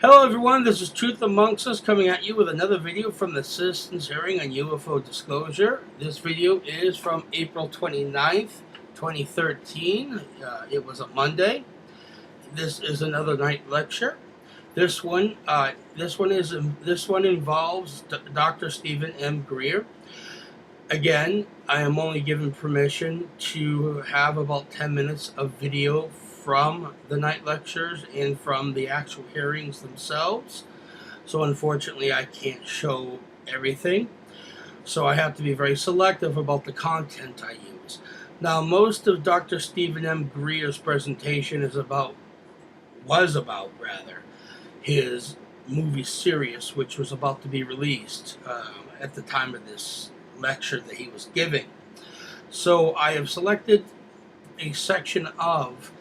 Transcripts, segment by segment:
Hello everyone, this is Truth Amongst Us coming at you with another video from the Citizens Hearing on UFO Disclosure. This video is from April 29th, 2013. It was a Monday. This is another night lecture. This one involves Dr. Stephen M. Greer. Again, I am only given permission to have about 10 minutes of video from the night lectures and from the actual hearings themselves. So unfortunately, I can't show everything. So I have to be very selective about the content I use. Now, most of Dr. Stephen M. Greer's presentation was about his movie Sirius, which was about to be released at the time of this lecture that he was giving. So I have selected a section of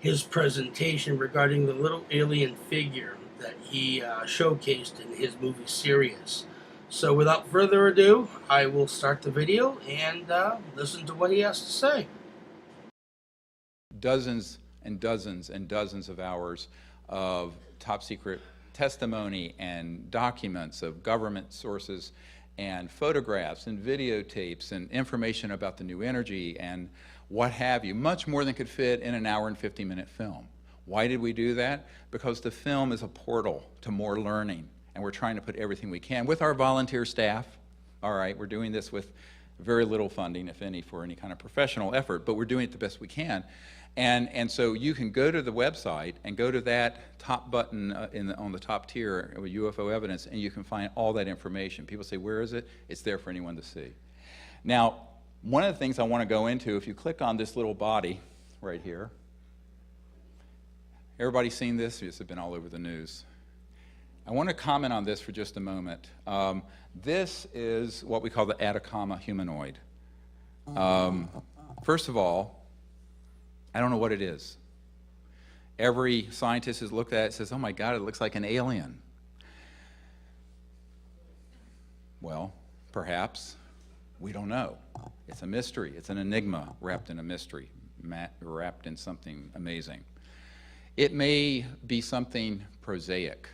his presentation regarding the little alien figure that he showcased in his movie Sirius. So without further ado, I will start the video and listen to what he has to say. Dozens and dozens and dozens of hours of top secret testimony and documents of government sources and photographs and videotapes and information about the new energy and what have you, much more than could fit in an hour and 50-minute film. Why did we do that? Because the film is a portal to more learning, and we're trying to put everything we can with our volunteer staff. All right, we're doing this with very little funding, if any, for any kind of professional effort, but we're doing it the best we can. And so you can go to the website and go to that top button on the top tier with UFO evidence, and you can find all that information. People say, where is it? It's there for anyone to see. Now, one of the things I want to go into, if you click on this little body right here, everybody seen this? This has been all over the news. I want to comment on this for just a moment. This is what we call the Atacama humanoid. First of all, I don't know what it is. Every scientist has looked at it and says, oh my God, it looks like an alien. Well, perhaps. We don't know. It's a mystery. It's an enigma wrapped in a mystery, wrapped in something amazing. It may be something prosaic,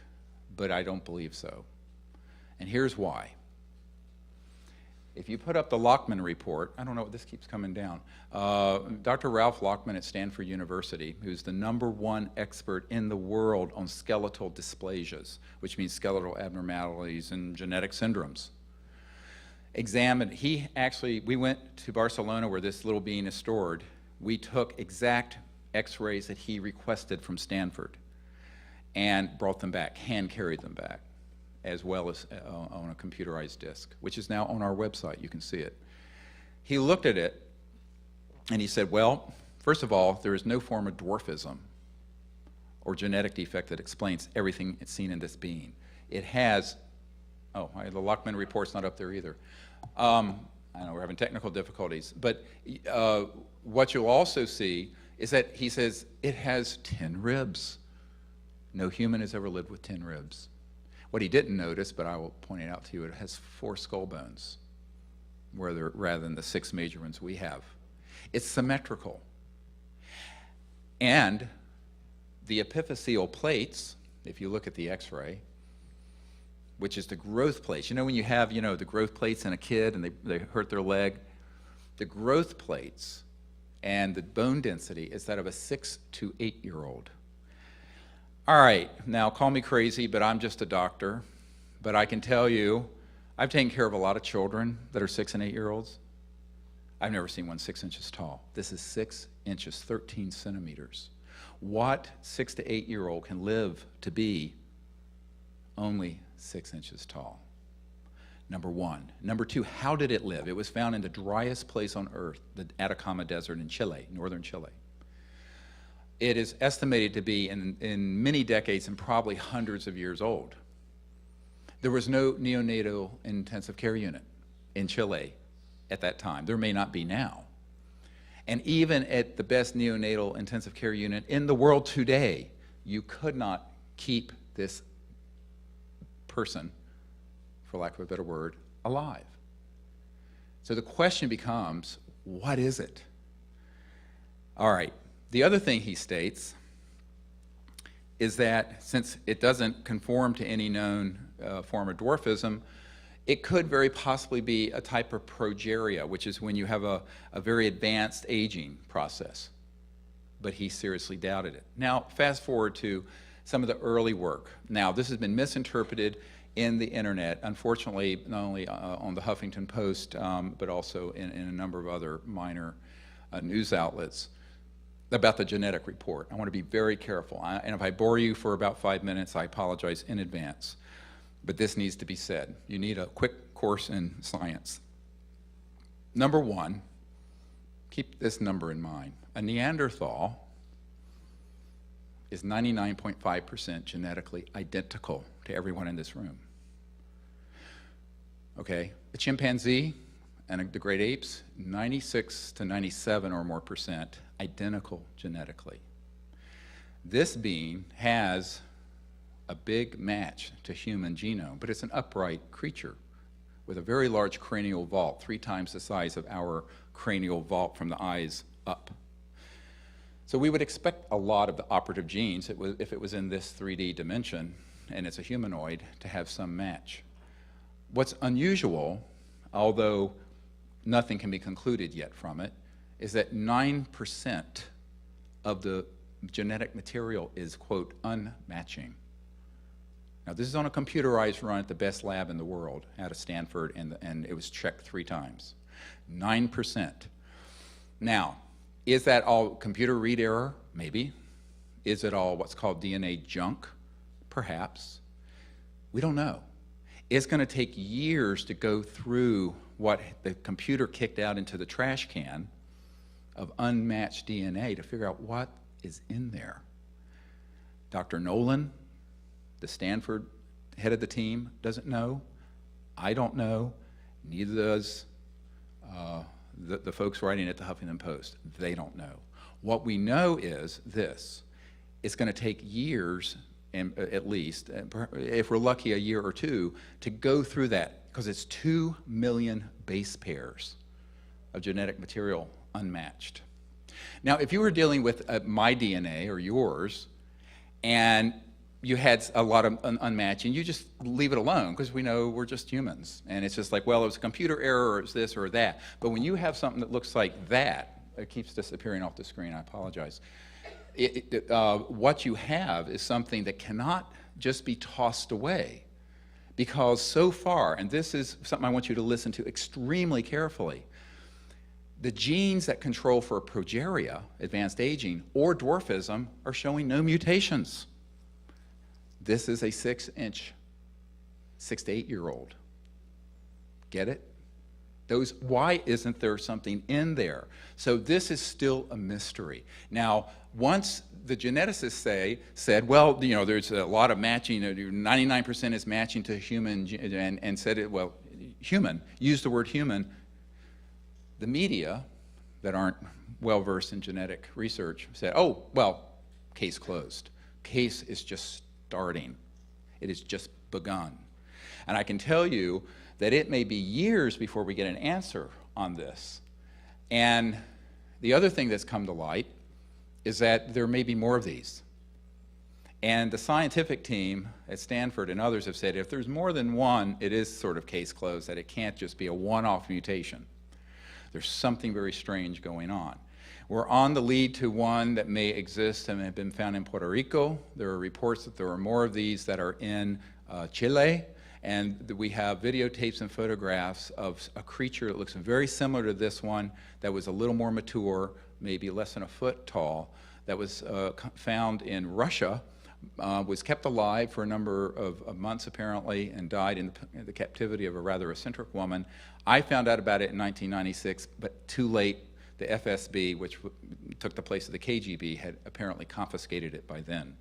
but I don't believe so. And here's why. If you put up the Lockman report, I don't know, this keeps coming down. Dr. Ralph Lockman at Stanford University, who's the #1 expert in the world on skeletal dysplasias, which means skeletal abnormalities and genetic syndromes, we went to Barcelona where this little being is stored. We took exact x-rays that he requested from Stanford and brought them back, hand carried them back, as well as on a computerized disc, which is now on our website. You can see it. He looked at it and he said, well, first of all, there is no form of dwarfism or genetic defect that explains everything it's seen in this being. It has, the Lockman report's not up there either. I know we're having technical difficulties, but what you'll also see is that he says it has 10 ribs. No human has ever lived with 10 ribs. What he didn't notice, but I will point it out to you, it has 4 skull bones rather than the 6 major ones we have. It's symmetrical. And the epiphyseal plates, if you look at the x-ray, which is the growth plates. You know when you have, the growth plates in a kid and they hurt their leg? The growth plates and the bone density is that of a 6 to 8-year-old. All right, now call me crazy, but I'm just a doctor. But I can tell you, I've taken care of a lot of children that are 6 and 8-year-olds. I've never seen one 6 inches tall. This is 6 inches, 13 centimeters. What 6 to 8-year-old can live to be only 6 inches tall? Number one. Number two, how did it live? It was found in the driest place on Earth, the Atacama Desert in Chile, northern Chile. It is estimated to be in many decades and probably hundreds of years old. There was no neonatal intensive care unit in Chile at that time. There may not be now. And even at the best neonatal intensive care unit in the world today, you could not keep this person, for lack of a better word, alive. So the question becomes, what is it? All right. The other thing he states is that since it doesn't conform to any known form of dwarfism, it could very possibly be a type of progeria, which is when you have a very advanced aging process. But he seriously doubted it. Now, fast forward to some of the early work. Now, this has been misinterpreted in the internet, unfortunately, not only on the Huffington Post, but also in a number of other minor news outlets, about the genetic report. I want to be very careful. And if I bore you for about 5 minutes, I apologize in advance. But this needs to be said. You need a quick course in science. Number one, keep this number in mind. A Neanderthal is 99.5% genetically identical to everyone in this room. Okay? A chimpanzee and the great apes, 96 to 97 or more percent identical genetically. This being has a big match to human genome, but it's an upright creature with a very large cranial vault, 3 times the size of our cranial vault from the eyes up. So we would expect a lot of the operative genes, if it was in this 3D dimension, and it's a humanoid, to have some match. What's unusual, although nothing can be concluded yet from it, is that 9% of the genetic material is, quote, unmatching. Now, this is on a computerized run at the best lab in the world out of Stanford, and it was checked 3 times. 9%. Now, is that all computer read error? Maybe. Is it all what's called DNA junk? Perhaps. We don't know. It's going to take years to go through what the computer kicked out into the trash can of unmatched DNA to figure out what is in there. Dr. Nolan, the Stanford head of the team, doesn't know. I don't know. Neither does the folks writing at the Huffington Post. They don't know. What we know is this. It's going to take years, at least, if we're lucky a year or 2, to go through that, because it's 2 million base pairs of genetic material unmatched. Now, if you were dealing with my DNA or yours, and you had a lot of unmatching, you just leave it alone, because we know we're just humans. And it's just like, well, it was a computer error, or it's this or that. But when you have something that looks like that, it keeps disappearing off the screen, I apologize. What you have is something that cannot just be tossed away. Because so far, and this is something I want you to listen to extremely carefully, the genes that control for progeria, advanced aging, or dwarfism are showing no mutations. This is a 6-inch, 6 to 8-year-old. Get it? Why isn't there something in there? So this is still a mystery. Now, once the geneticists said, well, there's a lot of matching, 99% is matching to human, and said it, well, human, used the word human, the media that aren't well-versed in genetic research said, oh, well, case closed. Case is just starting. It has just begun. And I can tell you that it may be years before we get an answer on this. And the other thing that's come to light is that there may be more of these. And the scientific team at Stanford and others have said if there's more than one, it is sort of case closed, that it can't just be a one-off mutation. There's something very strange going on. We're on the lead to one that may exist and have been found in Puerto Rico. There are reports that there are more of these that are in Chile, and we have videotapes and photographs of a creature that looks very similar to this one, that was a little more mature, maybe less than a foot tall, that was found in Russia, was kept alive for a number of months apparently, and died in the captivity of a rather eccentric woman. I found out about it in 1996, but too late. The FSB, which took the place of the KGB, had apparently confiscated it by then.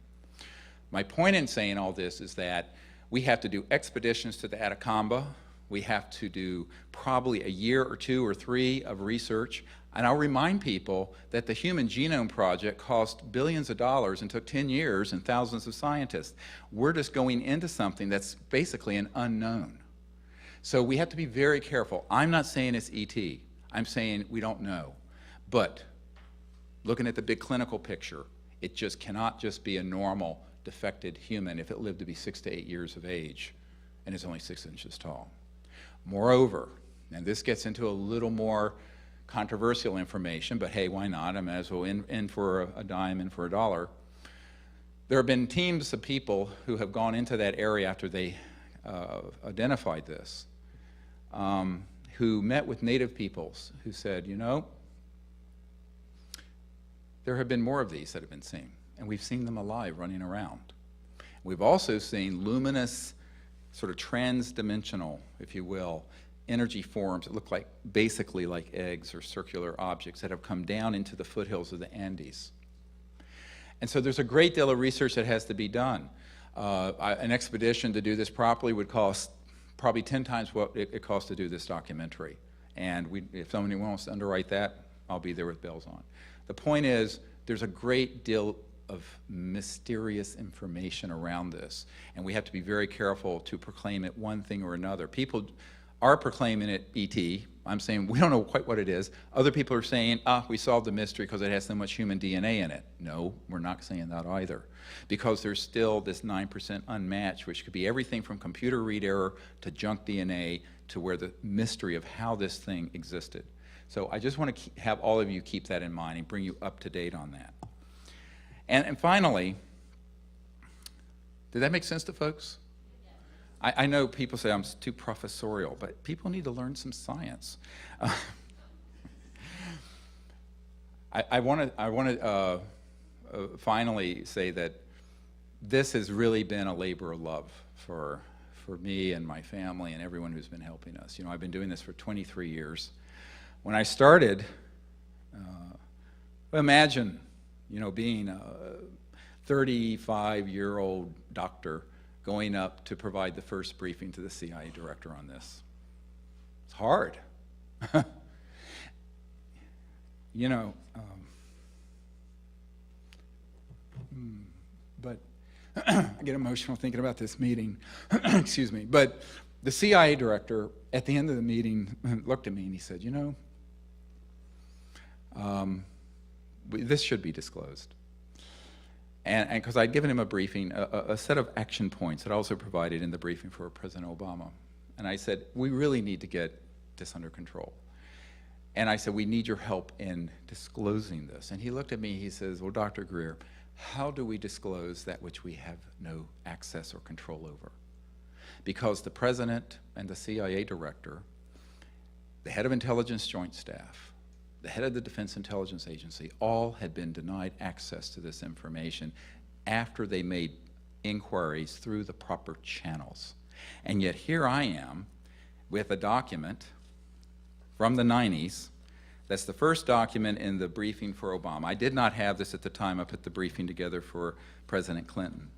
My point in saying all this is that we have to do expeditions to the Atacama. We have to do probably a year or 2 or 3 of research. And I'll remind people that the Human Genome Project cost billions of dollars and took 10 years and thousands of scientists. We're just going into something that's basically an unknown. So we have to be very careful. I'm not saying it's ET. I'm saying we don't know. But looking at the big clinical picture, it just cannot just be a normal defected human if it lived to be 6 to 8 years of age and is only 6 inches tall. Moreover, and this gets into a little more controversial information, but hey, why not? I might as well in for a dime, in for a dollar. There have been teams of people who have gone into that area after they identified this, who met with native peoples who said, you know, there have been more of these that have been seen, and we've seen them alive running around. We've also seen luminous, sort of trans-dimensional, if you will, energy forms that look like, basically like eggs or circular objects that have come down into the foothills of the Andes. And so there's a great deal of research that has to be done. An expedition to do this properly would cost probably 10 times what it costs to do this documentary. And if somebody wants to underwrite that, I'll be there with bells on. The point is, there's a great deal of mysterious information around this, and we have to be very careful to proclaim it one thing or another. People are proclaiming it ET. I'm saying we don't know quite what it is. Other people are saying, we solved the mystery because it has so much human DNA in it. No, we're not saying that either, because there's still this 9% unmatched, which could be everything from computer read error to junk DNA to where the mystery of how this thing existed. So I just want to have all of you keep that in mind and bring you up to date on that. And finally, did that make sense to folks? I know people say I'm too professorial, but people need to learn some science. I want to finally say that this has really been a labor of love for me and my family and everyone who's been helping us. You know, I've been doing this for 23 years. When I started, imagine, you know, being a 35-year-old doctor going up to provide the first briefing to the CIA director on this. It's hard. You know, but I get emotional thinking about this meeting. Excuse me. But the CIA director, at the end of the meeting, looked at me and he said, you know, this should be disclosed. And because I'd given him a briefing, a set of action points that I also provided in the briefing for President Obama. And I said, we really need to get this under control. And I said, we need your help in disclosing this. And he looked at me, he says, well, Dr. Greer, how do we disclose that which we have no access or control over? Because the president and the CIA director, the head of intelligence joint staff, the head of the Defense Intelligence Agency, all had been denied access to this information after they made inquiries through the proper channels. And yet here I am with a document from the 90s. That's the first document in the briefing for Obama. I did not have this at the time. I put the briefing together for President Clinton.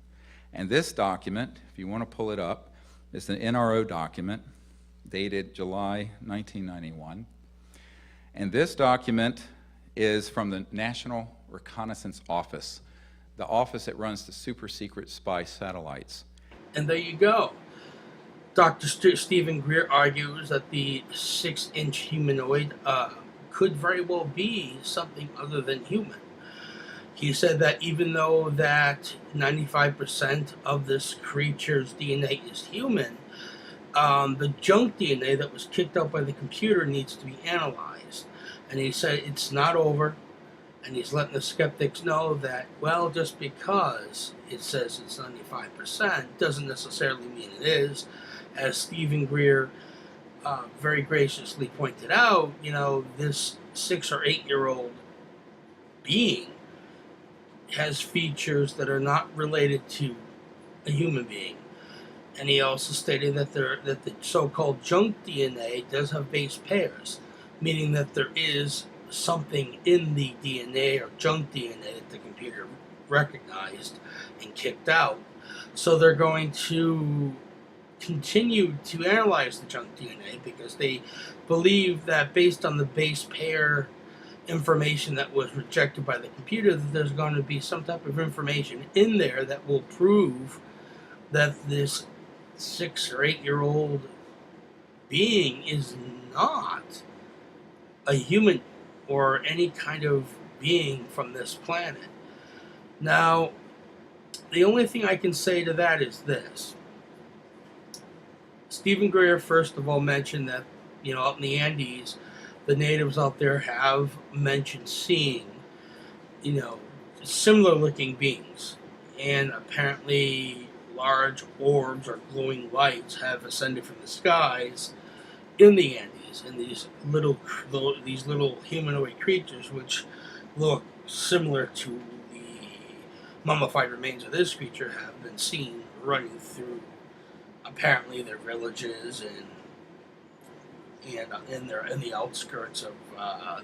And this document, if you want to pull it up, is an NRO document dated July 1991. And this document is from the National Reconnaissance Office, the office that runs the super secret spy satellites. And there you go. Dr. Stephen Greer argues that the 6-inch humanoid could very well be something other than human. He said that even though that 95% of this creature's DNA is human, the junk DNA that was kicked out by the computer needs to be analyzed. And he said it's not over, and he's letting the skeptics know that, well, just because it says it's 95% doesn't necessarily mean it is. As Stephen Greer very graciously pointed out, you know, this 6 or 8-year-old being has features that are not related to a human being. And he also stated that the so-called junk DNA does have base pairs, meaning that there is something in the DNA or junk DNA that the computer recognized and kicked out. So they're going to continue to analyze the junk DNA because they believe that based on the base pair information that was rejected by the computer, that there's going to be some type of information in there that will prove that this 6 or 8-year-old being is not a human or any kind of being from this planet. Now, The only thing I can say to that is this. Stephen Greer, first of all, mentioned that, out in the Andes, the natives out there have mentioned seeing, you know, similar looking beings. And apparently, large orbs or glowing lights have ascended from the skies in the Andes, and these little humanoid creatures, which look similar to the mummified remains of this creature, have been seen running through apparently their villages and in the outskirts of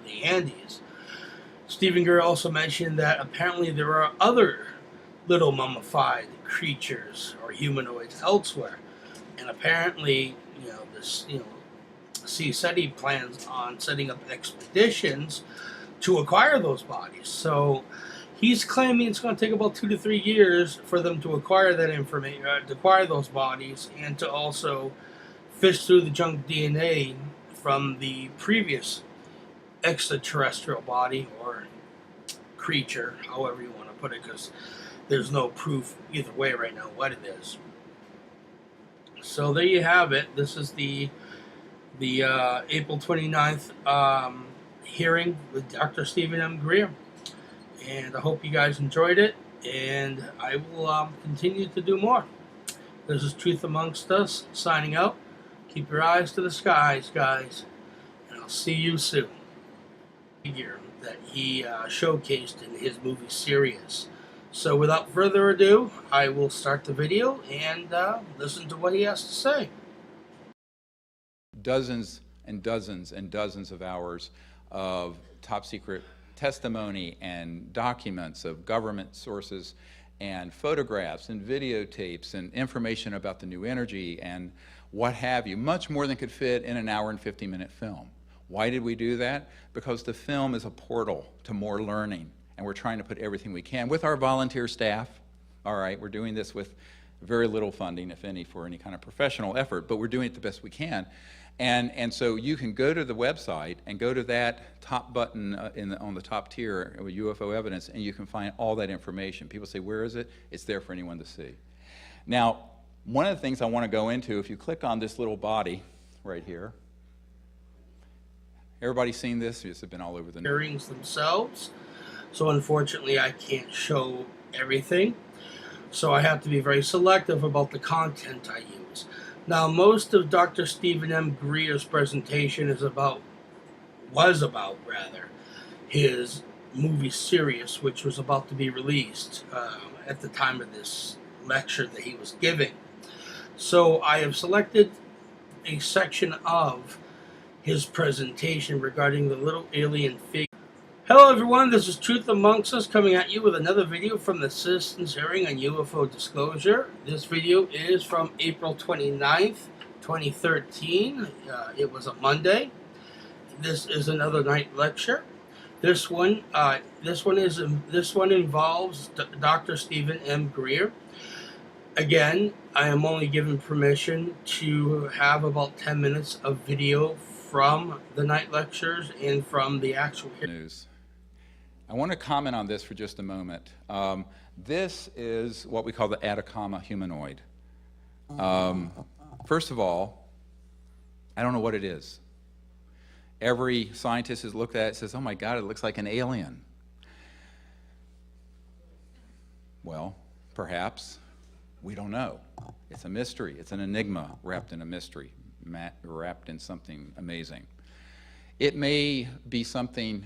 the Andes. Stephen Greer also mentioned that apparently there are other little mummified creatures or humanoids elsewhere, and apparently, CSETI plans on setting up expeditions to acquire those bodies. So he's claiming it's going to take about 2 to 3 years for them to acquire that information, to acquire those bodies, and to also fish through the junk DNA from the previous extraterrestrial body or creature, however you want to put it, because there's no proof either way right now what it is. So there you have it. This is the April 29th hearing with Dr. Stephen M. Greer. And I hope you guys enjoyed it, and I will continue to do more. This is Truth Amongst Us, signing out. Keep your eyes to the skies, guys, and I'll see you soon. Figure that he showcased in his movie Sirius. So without further ado, I will start the video and listen to what he has to say. Dozens and dozens and dozens of hours of top secret testimony and documents of government sources and photographs and videotapes and information about the new energy and what have you, much more than could fit in an hour and 50-minute film. Why did we do that? Because the film is a portal to more learning, and we're trying to put everything we can with our volunteer staff. All right, we're doing this with very little funding, if any, for any kind of professional effort, but we're doing it the best we can. And so you can go to the website and go to that top button on the top tier with UFO evidence, and you can find all that information. People say, where is it? It's there for anyone to see. Now, one of the things I want to go into, if you click on this little body right here, everybody seen this? It's been all over the news. Hearings themselves. So unfortunately, I can't show everything. So I have to be very selective about the content I use. Now, most of Dr. Stephen M. Greer's presentation was about his movie Sirius, which was about to be released at the time of this lecture that he was giving. So I have selected a section of his presentation regarding the little alien figure. Hello everyone, this is Truth Amongst Us coming at you with another video from the Citizens Hearing on UFO Disclosure. This video is from April 29th, 2013. It was a Monday. This is another night lecture. This one involves Dr. Stephen M. Greer. Again, I am only given permission to have about 10 minutes of video from the night lectures and from the actual news. I want to comment on this for just a moment. This is what we call the Atacama humanoid. First of all, I don't know what it is. Every scientist has looked at it and says, oh my God, it looks like an alien. Well, perhaps. We don't know. It's a mystery. It's an enigma wrapped in a mystery, wrapped in something amazing. It may be something